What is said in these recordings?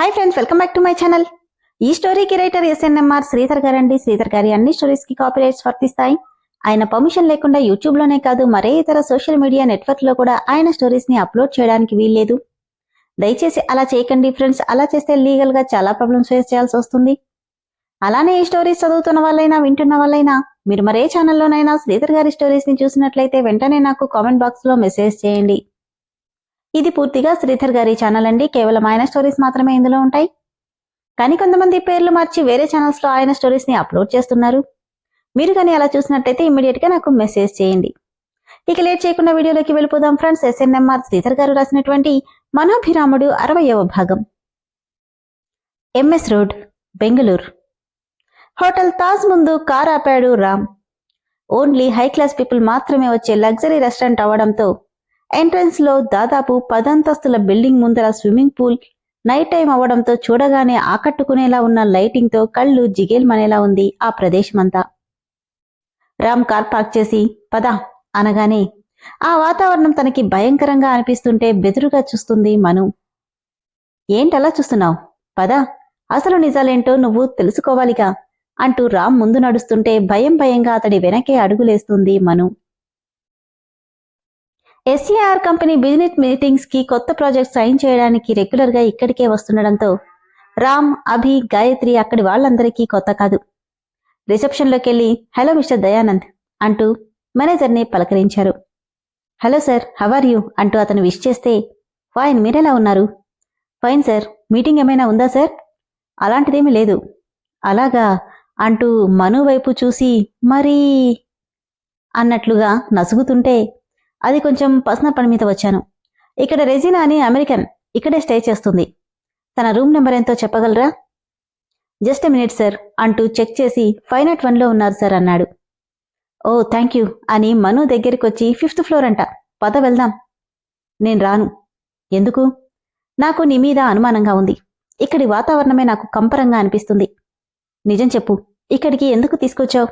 Hi friends, welcome back to my channel. ఈ స్టోరీకి writer SNMR Sridhar గారండి. శ్రీధర్ గారి అన్ని స్టోరీస్ కి కాపీరైట్స్ వర్తిస్తాయి. ఆయన పర్మిషన్ లేకుండా యూట్యూబ్ లోనే కాదు మరే ఇతర సోషల్ మీడియా నెట్వర్క్ లో కూడా ఆయన స్టోరీస్ ని అప్లోడ్ చేయడానికి వీల్లేదు. దయచేసి అలా చేయకండి ఫ్రెండ్స్. అలా చేస్తే లీగల్ గా చాలా ప్రాబ్లమ్స్ ఫేస్ చేయాల్సి వస్తుంది. అలానే ఈ స్టోరీస్ చదువుతున్న వాళ్ళైనా వింటున్న వాళ్ళైనా మీరు మరే ఛానల్లోనైనా శ్రీధర్ గారి స్టోరీస్ ని చూసినట్లయితే వెంటనే నాకు కామెంట్ బాక్స్ లో మెసేజ్ చేయండి. ఇది పూర్తిగా శ్రీధర్ గారి ఛానల్ అండి. కేవలం ఆయన స్టోరీస్ మాత్రమే ఇందులో ఉంటాయి. కానీ కొంతమంది పేర్లు మార్చి వేరే ఛానల్స్ లో ఆయన స్టోరీస్ ని అప్లోడ్ చేస్తున్నారు. మీరు కానీ అలా చూసినట్టయితే ఇమ్మీడియట్ గా నాకు మెసేజ్ చేయండి. ఇక లేట్ చేయకుండా వీడియోలోకి వెళ్ళిపోదాం ఫ్రెండ్స్. ఎస్ఎన్ఎంఆర్ శ్రీధర్ గారు రాసినటువంటి మనోభిరాముడు 60వ భాగం. MS road, Bengaluru. Hotel Taj ముందు కార్ ఆపాడు Ram. Only high class people మాత్రమే వచ్చే లగ్జరీ రెస్టారెంట్ అవడంతో ఎంట్రన్స్ లో దాదాపు 10 అంతస్తుల బిల్డింగ్ ముందర స్విమ్మింగ్ పూల్, నైట్ టైం అవడంతో చూడగానే ఆకట్టుకునేలా ఉన్న లైటింగ్ తో కళ్ళు జిగేల్మనేలా ఉంది ఆ ప్రదేశమంతా. రామ్ కార్ పార్క్ చేసి పద అనగానే ఆ వాతావరణం తనకి భయంకరంగా అనిపిస్తుంటే బెదురుగా చూస్తుంది మను. ఏంటలా చూస్తున్నావు? పద, అసలు నిజాలేంటో నువ్వు తెలుసుకోవాలిగా అంటూ రామ్ ముందు నడుస్తుంటే భయంగా అతడి వెనకే అడుగులేస్తుంది మను. ఎస్ఏఆర్ కంపెనీ బిజినెస్ మీటింగ్స్ కి కొత్త ప్రాజెక్ట్ సైన్ చేయడానికి రెగ్యులర్ గా ఇక్కడికే వస్తుండడంతో రామ్, అభి, గాయత్రి అక్కడి వాళ్ళందరికీ కొత్త కాదు. రిసెప్షన్ లోకి వెళ్లి హలో మిస్టర్ దయానంద్ అంటూ మేనేజర్ ని పలకరించారు. Hello sir, how are you అంటూ అతను విష్ చేస్తే ఫైన్, మీరెలా ఉన్నారు? ఫైన్ సార్, మీటింగ్ ఏమైనా ఉందా సార్? అలాంటిదేమీ లేదు. అలాగా అంటూ మను వైపు చూసి మరీ అన్నట్లుగా నసుగుతుంటే అది కొంచెం పర్సనల్ పని మీద వచ్చాను. ఇక్కడ రెజీనా అని అమెరికన్ ఇక్కడే స్టే చేస్తుంది. తన రూమ్ నెంబర్ ఎంతో చెప్పగలరా? జస్ట్ ఎ మినిట్ సార్ అంటూ చెక్ చేసి 501లో ఉన్నారు సార్ అన్నాడు. ఓ థ్యాంక్ యూ అని మను దగ్గరికొచ్చి 5th ఫ్లోర్ అంట, పద వెళ్దాం. నేను రాను. ఎందుకు? నాకు నీ మీద అనుమానంగా ఉంది. ఇక్కడి వాతావరణమే నాకు కంపరంగా అనిపిస్తుంది. నిజం చెప్పు, ఇక్కడికి ఎందుకు తీసుకొచ్చావు?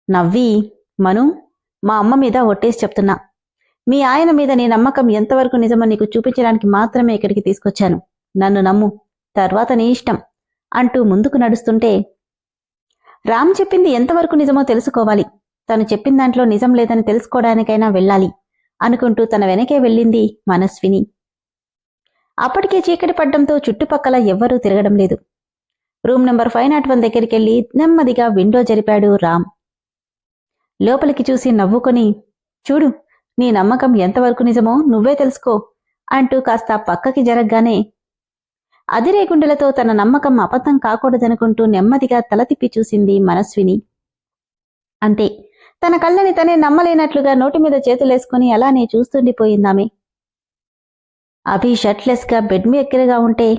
నవ్వి, మను, మా అమ్మ మీద ఒట్టేసి చెప్తున్నా. మీ ఆయన మీద నీ నమ్మకం ఎంతవరకు నిజమో నీకు చూపించడానికి మాత్రమే ఇక్కడికి తీసుకొచ్చాను. నన్ను నమ్ము, తర్వాత నీ ఇష్టం అంటూ ముందుకు నడుస్తుంటే రామ్ చెప్పింది ఎంతవరకు నిజమో తెలుసుకోవాలి, తను చెప్పిన దాంట్లో నిజం లేదని తెలుసుకోవడానికైనా వెళ్ళాలి అనుకుంటూ తన వెనకే వెళ్ళింది మనస్విని. అప్పటికే చీకటి పడ్డంతో చుట్టుపక్కల ఎవ్వరూ తిరగడం లేదు. రూమ్ నెంబర్ 501 దగ్గరికెళ్లి నెమ్మదిగా విండో జరిపాడు రామ్. లోపలికి చూసి నవ్వుకొని, చూడు, నీ నమ్మకం ఎంతవరకు నిజమో నువ్వే తెలుసుకో అంటూ కాస్త పక్కకి జరగగానే అదిరేగుండెలతో తన నమ్మకం అబద్ధం కాకూడదనుకుంటూ నెమ్మదిగా తల తిప్పి చూసింది మనస్విని. అంతే, తన కళ్ళని తనే నమ్మలేనట్లుగా నోటి మీద చేతులేసుకుని అలానే చూస్తుండిపోయిందామె. అభి షర్ట్లెస్ గా బెడ్ మీద ఎక్కిరగా ఉంటే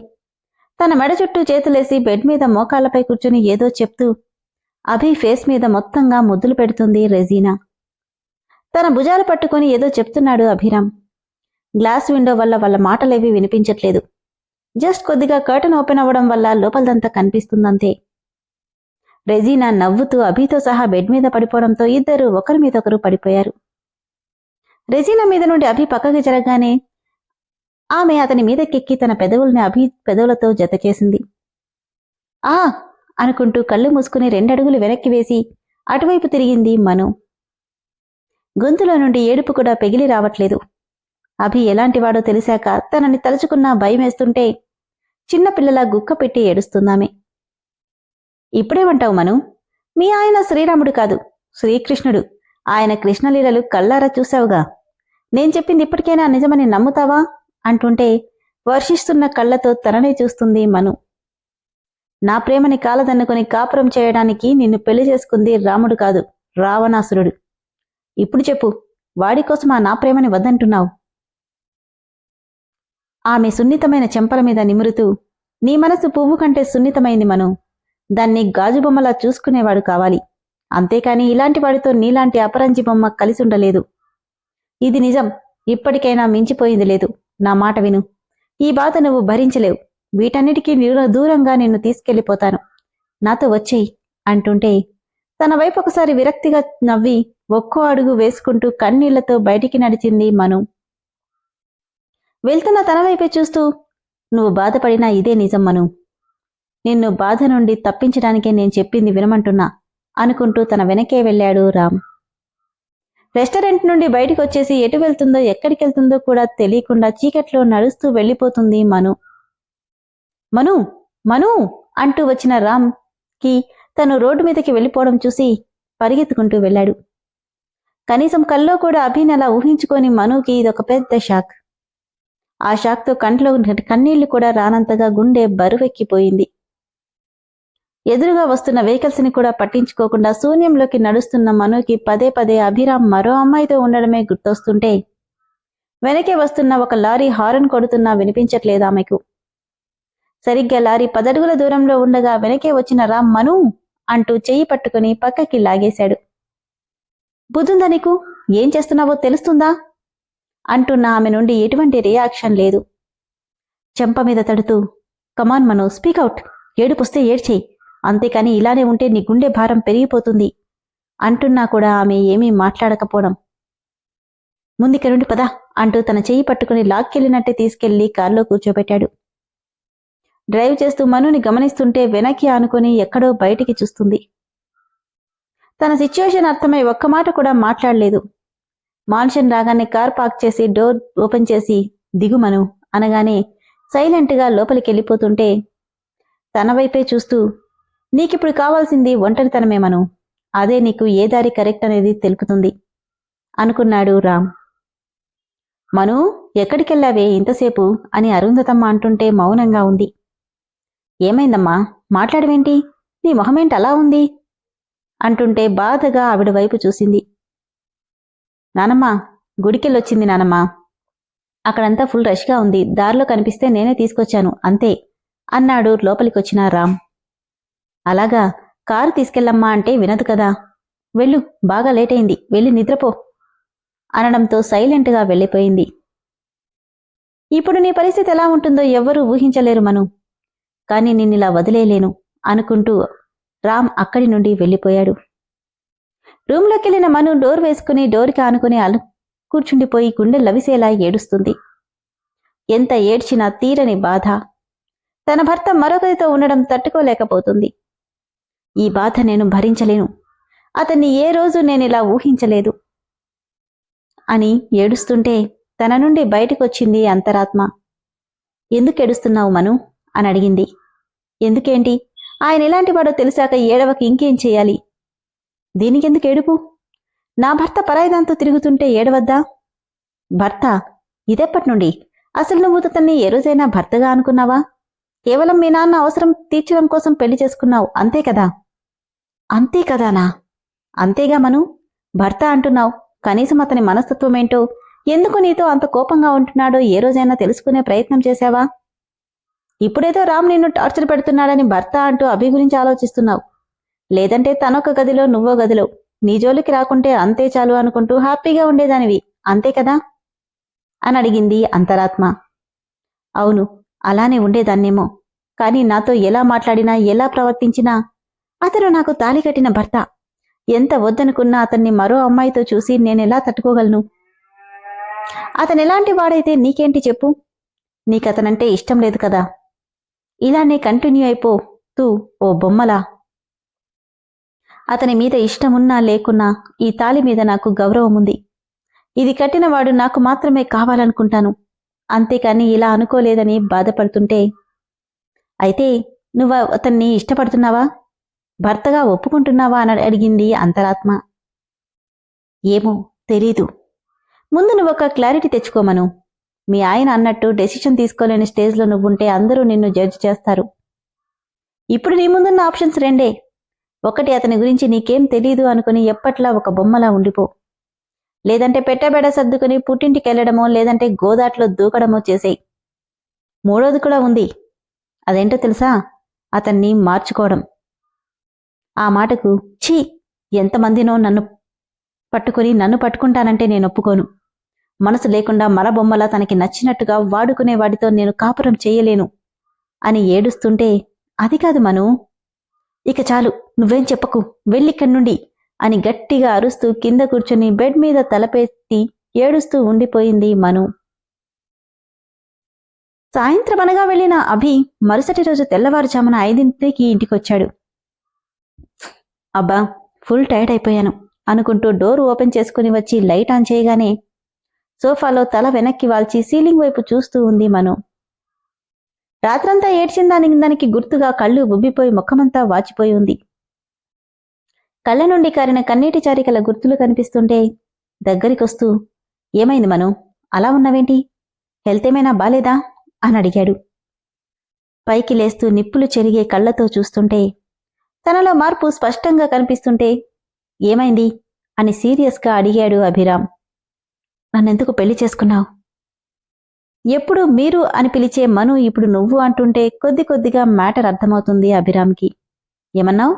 తన మెడ చుట్టూ చేతులేసి బెడ్ మీద మోకాళ్లపై కూర్చుని ఏదో చెప్తూ అభి ఫేస్ మీద మొత్తంగా ముద్దులు పెడుతుంది రెజీనా. తన భుజాలు పట్టుకుని ఏదో చెప్తున్నాడు అభిరామ్. గ్లాస్ విండో వల్ల వాళ్ళ మాటలేవి వినిపించట్లేదు. జస్ట్ కొద్దిగా కర్టన్ ఓపెన్ అవ్వడం వల్ల లోపలదంతా కనిపిస్తుందంతే. రెజీనా నవ్వుతూ అభితో సహా బెడ్ మీద పడిపోవడంతో ఇద్దరు ఒకరి మీద ఒకరు పడిపోయారు. రెజీనా మీద నుండి అభి పక్కకి జరగగానే ఆమె అతని మీదకెక్కి తన పెదవుల్ని అభి పెదవులతో జత చేసింది. ఆ అనుకుంటూ కళ్ళు మూసుకుని 2 అడుగులు వెనక్కి వేసి అటువైపు తిరిగింది మను. గొంతులో నుండి ఏడుపు కూడా పెగిలి రావట్లేదు. అభి ఎలాంటివాడో తెలిసాక తనని తలుచుకున్నా భయమేస్తుంటే చిన్నపిల్లలా గుక్క పెట్టి ఏడుస్తుందామె. ఇప్పుడేమంటావు మను? మీ ఆయన శ్రీరాముడు కాదు, శ్రీకృష్ణుడు. ఆయన కృష్ణలీలలు కళ్ళారా చూశావుగా. నేను చెప్పింది ఇప్పటికైనా నిజమని నమ్ముతావా అంటుంటే వర్షిస్తున్న కళ్లతో తననే చూస్తుంది మను. నా ప్రేమని కాలదన్నుకొని కాపురం చేయడానికి నిన్ను పెళ్లి చేసుకుంది రాముడు కాదు, రావణాసురుడు. ఇప్పుడు చెప్పు, వాడి కోసమా నా ప్రేమని వద్దంటున్నావు? ఆమె సున్నితమైన చెంపల మీద నిమురుతూ, నీ మనసు పువ్వు కంటే సున్నితమైంది మను. దాన్ని గాజుబొమ్మలా చూసుకునేవాడు కావాలి. అంతేకాని ఇలాంటి వాడితో నీలాంటి అపరంజి బొమ్మ కలిసుండలేదు. ఇది నిజం. ఇప్పటికైనా మించిపోయింది లేదు. నా మాట విను. ఈ బాధ నువ్వు భరించలేవు. వీటన్నిటికీ దూరంగా నిన్ను తీసుకెళ్లిపోతాను. నాతో వచ్చేయి అంటుంటే తన వైపు ఒకసారి విరక్తిగా నవ్వి ఒక్కో అడుగు వేసుకుంటూ కన్నీళ్లతో బయటికి నడిచింది మను. వెళ్తున్న తన వైపే చూస్తూ, నువ్వు బాధపడినా ఇదే నిజం మను. నిన్ను బాధ నుండి తప్పించడానికే నేను చెప్పింది వినమంటున్నా అనుకుంటూ తన వెనకే వెళ్ళాడు రామ్. రెస్టారెంట్ నుండి బయటికి వచ్చేసి ఎటు వెళ్తుందో ఎక్కడికెళ్తుందో కూడా తెలియకుండా చీకట్లో నడుస్తూ వెళ్ళిపోతుంది మను. మను మను అంటూ వచ్చిన రామ్ కి తను రోడ్డు మీదకి వెళ్ళిపోవడం చూసి పరిగెత్తుకుంటూ వెళ్ళాడు. కనీసం కల్లో కూడా అభిని అలా ఊహించుకొని మనుకి ఇదొక పెద్ద షాక్. ఆ షాక్తో కంట్లో కన్నీళ్లు కూడా రానంతగా గుండె బరువెక్కిపోయింది. ఎదురుగా వస్తున్న వెహికల్స్ ని కూడా పట్టించుకోకుండా శూన్యంలోకి నడుస్తున్న మనుకి పదే పదే అభిరామ్ మరో అమ్మాయితో ఉండడమే గుర్తొస్తుంటే వెనకే వస్తున్న ఒక లారీ హారన్ కొడుతున్నా వినిపించట్లేదు ఆమెకు. సరిగ్గా లారీ 10 అడుగుల దూరంలో ఉండగా వెనకే వచ్చిన రామ్ మను అంటూ చెయ్యి పట్టుకుని పక్కకి లాగేశాడు. బుద్ధుందా నీకు? ఏం చేస్తున్నావో తెలుస్తుందా అంటున్న ఆమె నుండి ఎటువంటి రియాక్షన్ లేదు. చెంప మీద తడుతూ కమాన్ మను, స్పీకౌట్, ఏడుపొస్తే ఏడ్చేయి, అంతేకాని ఇలానే ఉంటే నీ గుండె భారం పెరిగిపోతుంది అంటున్నా కూడా ఆమె ఏమీ మాట్లాడకపోవడం. ముందుకెరుండి పదా అంటూ తన చెయ్యి పట్టుకుని లాక్కెళ్ళినట్టే తీసుకెళ్లి కారులో కూర్చోబెట్టాడు. డ్రైవ్ చేస్తూ మనుని గమనిస్తుంటే వెనక్కి ఆనుకొని ఎక్కడో బయటికి చూస్తుంది. తన సిచ్యువేషన్ అర్థమై ఒక్క మాట కూడా మాట్లాడలేదు. మాన్షన్ రాగానే కార్ పార్క్ చేసి డోర్ ఓపెన్ చేసి దిగు మను అనగానే సైలెంట్గా లోపలికెళ్ళిపోతుంటే తన వైపే చూస్తూ నీకిప్పుడు కావాల్సింది ఒంటరితనమే మను, అదే నీకు ఏ దారి కరెక్ట్ అనేది తెలుపుతుంది అనుకున్నాడు రామ్. మను, ఎక్కడికెళ్ళావే ఇంతసేపు అని అరుంధతమ్మ అంటుంటే మౌనంగా ఉంది. ఏమైందమ్మా, మాట్లాడవేంటి, నీ మొహమేంటి అలా ఉంది అంటుంటే బాధగా ఆవిడ వైపు చూసింది. నానమ్మ, గుడికెళ్ళొచ్చింది నానమ్మ, అక్కడంతా ఫుల్ రష్గా ఉంది, దారిలో కనిపిస్తే నేనే తీసుకొచ్చాను అంతే అన్నాడు లోపలికొచ్చిన రామ్. అలాగా, కారు తీసుకెళ్ళమ్మా అంటే వినదు కదా, వెళ్ళు, బాగా లేట్ అయింది, వెళ్ళి నిద్రపో అనడంతో సైలెంట్గా వెళ్ళిపోయింది. ఇప్పుడు నీ పరిస్థితి ఎలా ఉంటుందో ఎవ్వరూ ఊహించలేరు మను, కానీ నిన్నిలా వదిలేయలేను అనుకుంటూ రామ్ అక్కడి నుండి వెళ్ళిపోయాడు. రూంలోకెళ్లిన మను డోర్ వేసుకుని డోర్కి ఆనుకుని కూర్చుండిపోయి గుండె లవిసేలా ఏడుస్తుంది. ఎంత ఏడ్చినా తీరని బాధ. తన భర్త మరొకరితో ఉండడం తట్టుకోలేకపోతుంది. ఈ బాధ నేను భరించలేను, అతన్ని ఏ రోజు నేనిలా ఊహించలేదు అని ఏడుస్తుంటే తన నుండి బయటకొచ్చింది అంతరాత్మ. ఎందుకేడుస్తున్నావు మను అని అడిగింది. ఎందుకేంటి, ఆయన ఎలాంటివాడో తెలిసాక ఏడవకి ఇంకేం చేయాలి, దీనికెందుకు ఏడుపు, నా భర్త పరాయిదాంతో తిరుగుతుంటే ఏడవద్దా? భర్త? ఇదెప్పటి నుండి? అసలు నువ్వు అతన్ని ఏ రోజైనా భర్తగా అనుకున్నావా? కేవలం మీ నాన్న అవసరం తీర్చడం కోసం పెళ్లి చేసుకున్నావు అంతే కదా? అంతే కదానా? అంతేగా మను, భర్త అంటున్నావు, కనీసం అతని మనస్తత్వమేంటో, ఎందుకు నీతో అంత కోపంగా ఉంటున్నాడో ఏ రోజైనా తెలుసుకునే ప్రయత్నం చేశావా? ఇప్పుడేదో రామ్ నిన్ను టార్చర్ పెడుతున్నాడని భర్త అంటూ అభి గురించి ఆలోచిస్తున్నావు, లేదంటే తనొక గదిలో నువ్వో గదిలో, నీ జోలికి రాకుంటే అంతే చాలు అనుకుంటూ హ్యాపీగా ఉండేదానివి అంతే కదా అని అడిగింది అంతరాత్మ. అవును, అలానే ఉండేదాన్నేమో, కానీ నాతో ఎలా మాట్లాడినా ఎలా ప్రవర్తించినా అతను నాకు తాళి కట్టిన భర్త. ఎంత వద్దనుకున్నా అతన్ని మరో అమ్మాయితో చూసి నేనెలా తట్టుకోగలను? అతనెలాంటి వాడైతే నీకేంటి చెప్పు, నీకతనంటే ఇష్టం లేదు కదా, ఇలానే కంటిన్యూ అయిపోతూ ఓ బొమ్మలా. అతని మీద ఇష్టమున్నా లేకున్నా ఈ తాళి మీద నాకు గౌరవముంది, ఇది కట్టినవాడు నాకు మాత్రమే కావాలనుకుంటాను, అంతేకాని ఇలా అనుకోలేదని బాధపడుతుంటే, అయితే నువ్వు అతన్ని ఇష్టపడుతున్నావా, భర్తగా ఒప్పుకుంటున్నావా అని అడిగింది అంతరాత్మ. ఏమో తెలీదు, ముందు నువ్వొక క్లారిటీ తెచ్చుకోమను. మీ ఆయన అన్నట్టు డెసిషన్ తీసుకోలేని స్టేజ్లో నువ్వుంటే అందరూ నిన్ను జడ్జ్ చేస్తారు. ఇప్పుడు నీ ముందున్న ఆప్షన్స్ రెండే, ఒకటి అతని గురించి నీకేం తెలీదు అనుకుని ఎప్పట్లా ఒక బొమ్మలా ఉండిపో, లేదంటే పెట్టబెడ సర్దుకుని పుట్టింటికెళ్లడమో లేదంటే గోదాట్లో దూకడమో చేసేయి. మూడోది కూడా ఉంది, అదేంటో తెలుసా, అతన్ని మార్చుకోవడం. ఆ మాటకు ఛీ, ఎంతమందినో నన్ను పట్టుకుంటానంటే నేను ఒప్పుకోను. మనసు లేకుండా మరబొమ్మలా తనకి నచ్చినట్టుగా వాడుకునే వాడితో నేను కాపురం చేయలేను అని ఏడుస్తుంటే, అది కాదు మను, ఇక చాలు, నువ్వేం చెప్పకు, వెళ్ళిక్కడి నుండి అని గట్టిగా అరుస్తూ కింద కూర్చొని బెడ్ మీద తలపెట్టి ఏడుస్తూ ఉండిపోయింది మను. సాయంత్రం అనగా వెళ్లిన అభి మరుసటి రోజు తెల్లవారుజామున 5ంటికి ఇంటికొచ్చాడు. అబ్బా, ఫుల్ టైర్డ్ అయిపోయాను అనుకుంటూ డోర్ ఓపెన్ చేసుకుని వచ్చి లైట్ ఆన్ చేయగానే సోఫాలో తల వెనక్కి వాల్చి సీలింగ్ వైపు చూస్తూ ఉంది మను. రాత్రంతా ఏడ్చిందానికి గుర్తుగా కళ్ళు ఉబ్బిపోయి ముఖమంతా వాచిపోయి ఉంది. కళ్ళ నుండి కారిన కన్నీటి చారికల గుర్తులు కనిపిస్తుంటే దగ్గరికొస్తూ, ఏమైంది మను, అలా ఉన్నవేంటి, హెల్త్ ఏమైనా బాలేదా అని అడిగాడు. పైకి లేస్తూ నిప్పులు చెరిగే కళ్లతో చూస్తుంటే తనలో మార్పు స్పష్టంగా కనిపిస్తుంటే, ఏమైంది అని సీరియస్గా అడిగాడు అభిరామ్. నన్నెందుకు పెళ్లి చేసుకున్నావు? ఎప్పుడు మీరు అని పిలిచే మను ఇప్పుడు నువ్వు అంటుంటే కొద్ది కొద్దిగా మ్యాటర్ అర్థమవుతుంది అభిరామ్కి. ఏమన్నావు?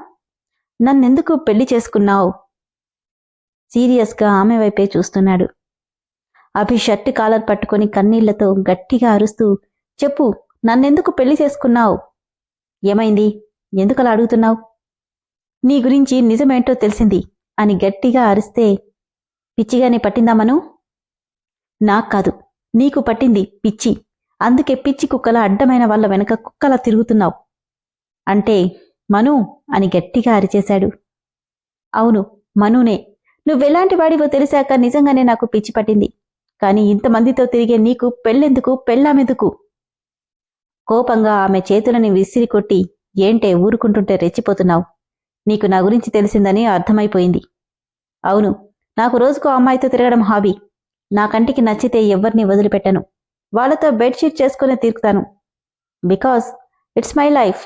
నన్నెందుకు పెళ్లి చేసుకున్నావు? సీరియస్గా ఆమె వైపే చూస్తున్నాడు. అభి షర్ట్ కాలర్ పట్టుకుని కన్నీళ్లతో గట్టిగా అరుస్తూ, చెప్పు, నన్నెందుకు పెళ్లి చేసుకున్నావు? ఏమైంది, ఎందుకలా అడుగుతున్నావు? నీ గురించి నిజమేంటో తెలిసింది అని గట్టిగా అరిస్తే, పిచ్చిగానే పట్టిందా మను? నాక్కాదు, నీకు పట్టింది పిచ్చి. అందుకే పిచ్చి కుక్కల అడ్డమైన వాళ్ళ వెనక కుక్కలా తిరుగుతున్నావు అంటే మను అని గట్టిగా అరిచేశాడు. అవును, మనునే. నువ్వెలాంటి వాడివో తెలిసాక నిజంగానే నాకు పిచ్చి పట్టింది. కాని ఇంతమందితో తిరిగే నీకు పెళ్ళెందుకు, పెళ్ళామెదుకు? కోపంగా ఆమె చేతులని విసిరి కొట్టి, ఏంటే ఊరుకుంటుంటే రెచ్చిపోతున్నావు? నీకు నా గురించి తెలిసిందని అర్థమైపోయింది. అవును, నాకు రోజుకో అమ్మాయితో తిరగడం హాబీ. నా కంటికి నచ్చితే ఎవ్వరినీ వదిలిపెట్టను. వాళ్లతో బెడ్షీట్ చేసుకుని తీరుతాను. Because it's my life.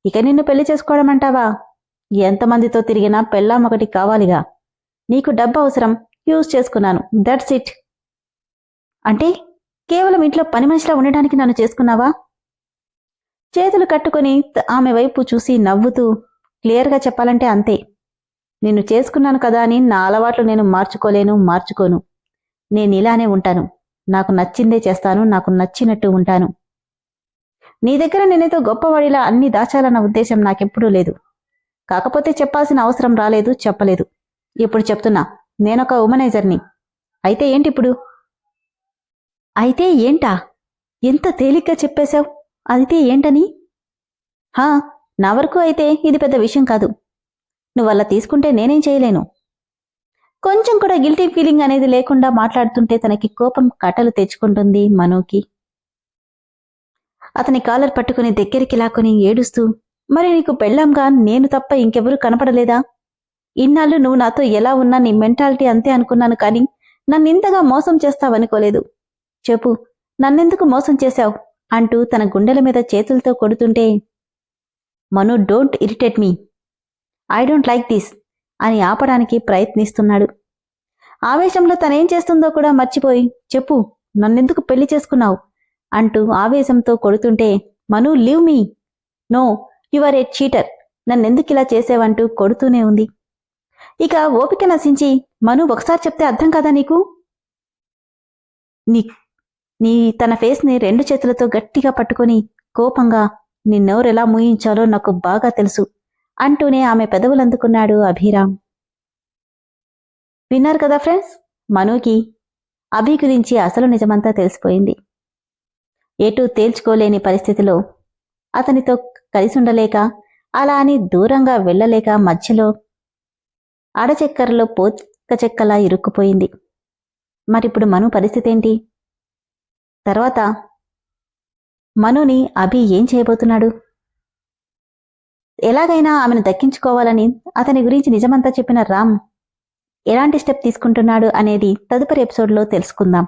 ఇక నిన్ను పెళ్లి చేసుకోవడం అంటావా? ఎంతమందితో తిరిగినా పెళ్ళాం ఒకటి కావాలిగా. నీకు డబ్బు అవసరం, యూజ్ చేసుకున్నాను, దట్స్ ఇట్. అంటే కేవలం ఇంట్లో పని మనిషిలా ఉండడానికి నన్ను చేసుకున్నావా? చేతులు కట్టుకుని ఆమె వైపు చూసి నవ్వుతూ, క్లియర్గా చెప్పాలంటే అంతే. నిన్ను చేసుకున్నాను కదా అని నా అలవాట్లు నేను మార్చుకోను. నేనిలానే ఉంటాను. నాకు నచ్చిందే చేస్తాను, నాకు నచ్చినట్టు ఉంటాను. నీ దగ్గర నేనేదో గొప్పవాడిలా అన్ని దాచాలన్న ఉద్దేశం నాకెప్పుడూ లేదు. కాకపోతే చెప్పాల్సిన అవసరం రాలేదు, చెప్పలేదు. ఇప్పుడు చెప్తున్నా, నేనొక ఉమనైజర్ని. అయితే ఏంటిప్పుడు? అయితే ఏంటా? ఎంత తేలిగ్గా చెప్పేశావు. అయితే ఏంటని? హా, నా వరకు అయితే ఇది పెద్ద విషయం కాదు. నువ్వలా తీసుకుంటే నేనేం చేయలేను. కొంచెం కూడా గిల్టీ ఫీలింగ్ అనేది లేకుండా మాట్లాడుతుంటే తనకి కోపం కట్టలు తెచ్చుకుంటుంది మనోకి. అతని కాలర్ పట్టుకుని దగ్గరికి లాక్కుని ఏడుస్తూ, మరి నీకు పెళ్ళాంగా నేను తప్ప ఇంకెవరూ కనపడలేదా? ఇన్నాళ్ళు నువ్వు నాతో ఎలా ఉన్నా నీ మెంటాలిటీ అంతే అనుకున్నాను, కానీ నన్నింతగా మోసం చేస్తావనుకోలేదు. చెప్పు, నన్నెందుకు మోసం చేశావు అంటూ తన గుండెల మీద చేతులతో కొడుతుంటే, Manu, don't irritate me. I don't like this అని ఆపడానికి ప్రయత్నిస్తున్నాడు. ఆవేశంలో తనేం చేస్తుందో కూడా మర్చిపోయి, చెప్పు, నన్నెందుకు పెళ్లి చేసుకున్నావు అంటూ ఆవేశంతో కొడుతుంటే, Manu, leave me. No, you are a cheater. నన్నెందుకిలా చేసేవంటూ కొడుతూనే ఉంది. ఇక ఓపిక నశించి, మను, ఒకసారి చెప్తే అర్థం కాదా నీకు? నీ తన ఫేస్ని 2 చేతులతో గట్టిగా పట్టుకుని కోపంగా, నిన్నెవరెలా మూయించాలో నాకు బాగా తెలుసు అంటూనే ఆమె పెదవులందుకున్నాడు అభిరామ్. విన్నారు కదా ఫ్రెండ్స్, మనుకి అభి గురించి అసలు నిజమంతా తెలిసిపోయింది. ఎటూ తేల్చుకోలేని పరిస్థితిలో, అతనితో కలిసి ఉండలేక, అలా అని దూరంగా వెళ్లలేక మధ్యలో అడచెక్కరలో పోక చెక్కలా ఇరుక్కుపోయింది. మరిప్పుడు మను పరిస్థితి ఏంటి? తర్వాత మనుని అభి ఏం చేయబోతున్నాడు? ఎలాగైనా ఆమెను దక్కించుకోవాలని అతని గురించి నిజమంతా చెప్పిన రామ్ ఎలాంటి స్టెప్ తీసుకుంటున్నాడు అనేది తదుపరి ఎపిసోడ్లో తెలుసుకుందాం.